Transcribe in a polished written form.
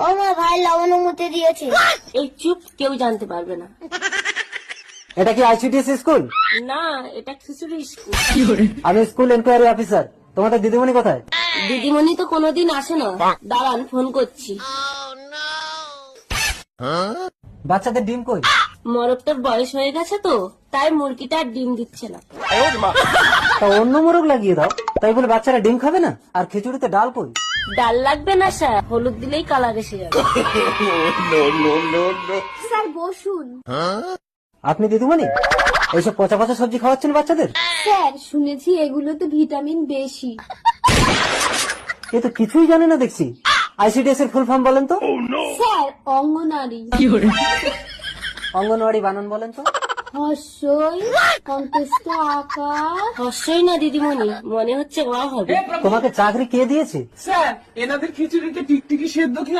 ও মা, ভাই লবণ মুতে দিয়েছে। এই চুপ, কেউ জানতে পারবে না। এটা কি আইসিডিএস স্কুল? না, এটা খিচুড়ি স্কুল। আমি স্কুল এনকোয়ারি অফিসার। তোমাদের দিদিমণি কোথায়? দিদিমণি তো কোনোদিন আসে না, দাঁড়ান ফোন করছি। বাচ্চাদের ডিম কই? মরকটার বয়স হয়ে গেছে তো, তাই মুরগিটা আর ডিম দিচ্ছে না। তা অন্য মোরগ লাগিয়ে দাও। তাই বলে বাচ্চারা ডিম খাবে না? আর খিচুড়িতে ডাল কই? ডাল লাগবে না স্যার, হলুদ দিলেই কালার এসে যাবে। স্যার বসুন। আপনি দিদিমণি এইসব পচা পচা সবজি খাওয়াচ্ছেন বাচ্চাদের? স্যার শুনেছি এগুলোতে ভিটামিন বেশি। এ তো কিছুই জানে না দেখছি। আইসিডিএস এর ফুল ফর্ম বলেন তো? স্যার অঙ্গনারী। অঙ্গনওয়াড়ি বানান বলেন তো? হর্ষই অন্তস্থ আকার। হর্ষই না দিদিমণি, মনে হচ্ছে ওয়া হবে। তোমাকে চাকরি কে দিয়েছে? স্যার এনাদের খিচুড়িতে টিকটিকি সেদ্ধ খেয়ে